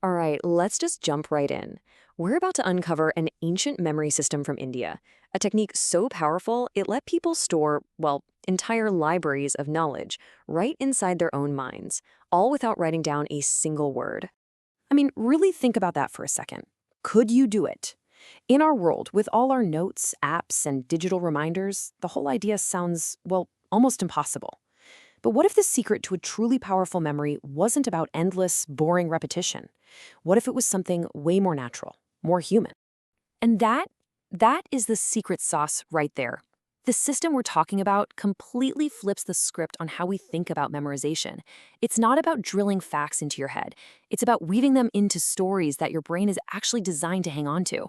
All right, let's just jump right in. We're about to uncover an ancient memory system from India, a technique so powerful it let people store, well, entire libraries of knowledge right inside their own minds, all without writing down a single word. I mean, really think about that for a second. Could you do it? In our world, with all our notes, apps, and digital reminders, the whole idea sounds, well, almost impossible. But what if the secret to a truly powerful memory wasn't about endless, boring repetition? What if it was something way more natural, more human? And that is the secret sauce right there. The system we're talking about completely flips the script on how we think about memorization. It's not about drilling facts into your head. It's about weaving them into stories that your brain is actually designed to hang on to.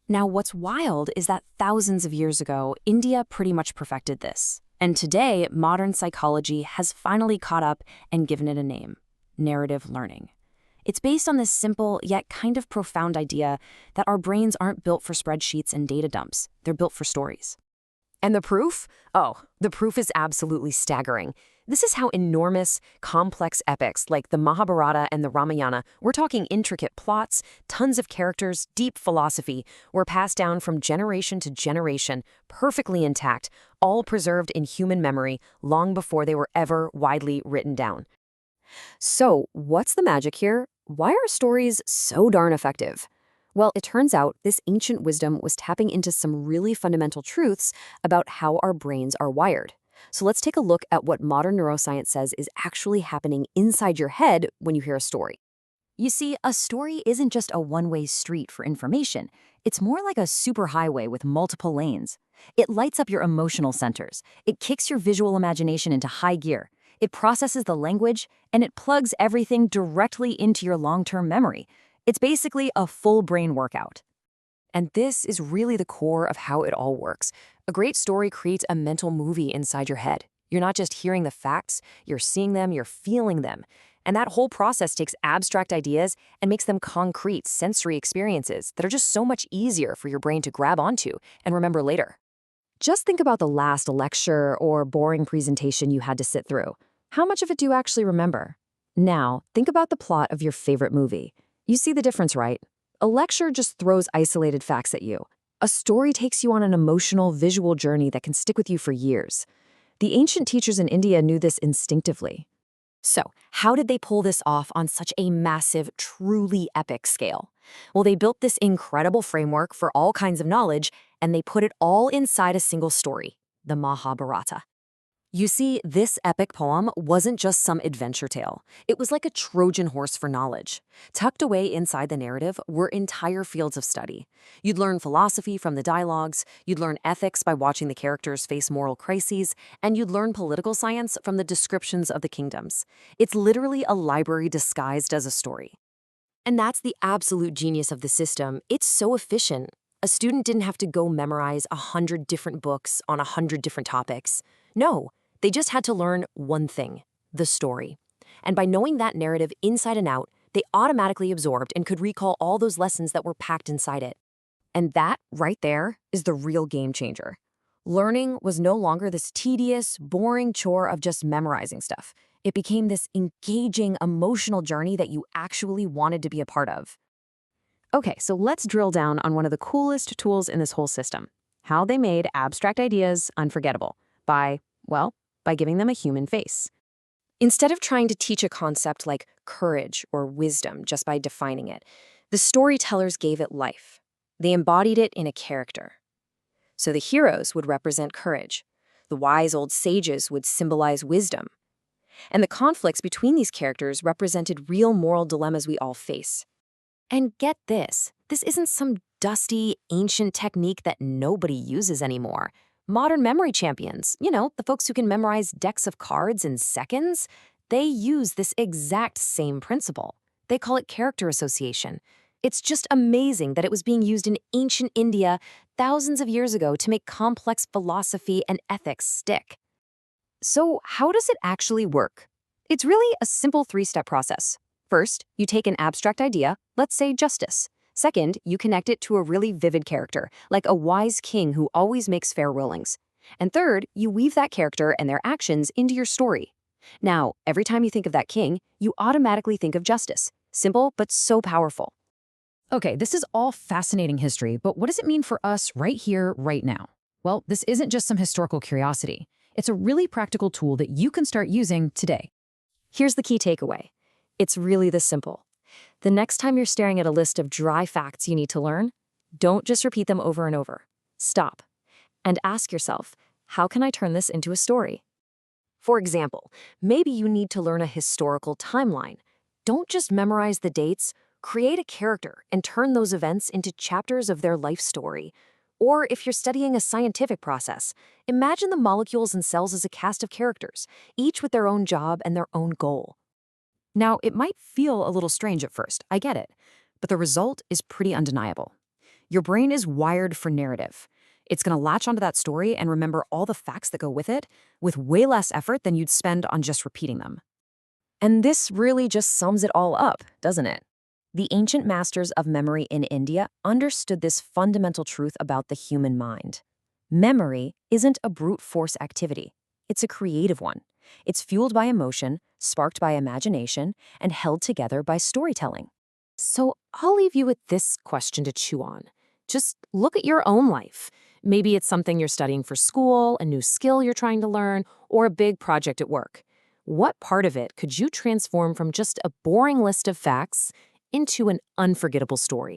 Now, what's wild is that thousands of years ago, India pretty much perfected this. And today, modern psychology has finally caught up and given it a name: narrative learning. It's based on this simple yet kind of profound idea that our brains aren't built for spreadsheets and data dumps. They're built for stories. And the proof? Oh, the proof is absolutely staggering. This is how enormous, complex epics like the Mahabharata and the Ramayana, we're talking intricate plots, tons of characters, deep philosophy, were passed down from generation to generation, perfectly intact, all preserved in human memory long before they were ever widely written down. So, what's the magic here? Why are stories so darn effective? Well, it turns out this ancient wisdom was tapping into some really fundamental truths about how our brains are wired. So let's take a look at what modern neuroscience says is actually happening inside your head when you hear a story. You see, a story isn't just a one-way street for information. It's more like a superhighway with multiple lanes. It lights up your emotional centers. It kicks your visual imagination into high gear. It processes the language, and it plugs everything directly into your long-term memory. It's basically a full brain workout. And this is really the core of how it all works. A great story creates a mental movie inside your head. You're not just hearing the facts, you're seeing them, you're feeling them. And that whole process takes abstract ideas and makes them concrete, sensory experiences that are just so much easier for your brain to grab onto and remember later. Just think about the last lecture or boring presentation you had to sit through. How much of it do you actually remember? Now, think about the plot of your favorite movie. You see the difference, right? A lecture just throws isolated facts at you. A story takes you on an emotional, visual journey that can stick with you for years. The ancient teachers in India knew this instinctively. So, how did they pull this off on such a massive, truly epic scale? Well, they built this incredible framework for all kinds of knowledge, and they put it all inside a single story, the Mahabharata. You see, this epic poem wasn't just some adventure tale. It was like a Trojan horse for knowledge. Tucked away inside the narrative were entire fields of study. You'd learn philosophy from the dialogues, you'd learn ethics by watching the characters face moral crises, and you'd learn political science from the descriptions of the kingdoms. It's literally a library disguised as a story. And that's the absolute genius of the system. It's so efficient. A student didn't have to go memorize 100 different books on 100 different topics. No. They just had to learn one thing: the story. And by knowing that narrative inside and out, they automatically absorbed and could recall all those lessons that were packed inside it. And that, right there, is the real game changer. Learning was no longer this tedious, boring chore of just memorizing stuff. It became this engaging, emotional journey that you actually wanted to be a part of. Okay, so let's drill down on one of the coolest tools in this whole system: how they made abstract ideas unforgettable by giving them a human face. Instead of trying to teach a concept like courage or wisdom just by defining it, the storytellers gave it life. They embodied it in a character. So the heroes would represent courage. The wise old sages would symbolize wisdom. And the conflicts between these characters represented real moral dilemmas we all face. And get this isn't some dusty, ancient technique that nobody uses anymore. Modern memory champions, the folks who can memorize decks of cards in seconds, they use this exact same principle. They call it character association. It's just amazing that it was being used in ancient India thousands of years ago to make complex philosophy and ethics stick. So, how does it actually work? It's really a simple three-step process. First, you take an abstract idea, let's say justice. Second, you connect it to a really vivid character, like a wise king who always makes fair rulings. And third, you weave that character and their actions into your story. Now, every time you think of that king, you automatically think of justice. Simple, but so powerful. Okay, this is all fascinating history, but what does it mean for us right here, right now? Well, this isn't just some historical curiosity. It's a really practical tool that you can start using today. Here's the key takeaway. It's really this simple. The next time you're staring at a list of dry facts you need to learn, don't just repeat them over and over. Stop and ask yourself, how can I turn this into a story? For example, maybe you need to learn a historical timeline. Don't just memorize the dates, create a character and turn those events into chapters of their life story. Or if you're studying a scientific process, imagine the molecules and cells as a cast of characters, each with their own job and their own goal. Now, it might feel a little strange at first, I get it, but the result is pretty undeniable. Your brain is wired for narrative. It's going to latch onto that story and remember all the facts that go with it with way less effort than you'd spend on just repeating them. And this really just sums it all up, doesn't it? The ancient masters of memory in India understood this fundamental truth about the human mind. Memory isn't a brute force activity. It's a creative one. It's fueled by emotion, sparked by imagination, and held together by storytelling. So I'll leave you with this question to chew on. Just look at your own life. Maybe it's something you're studying for school, a new skill you're trying to learn, or a big project at work. What part of it could you transform from just a boring list of facts into an unforgettable story?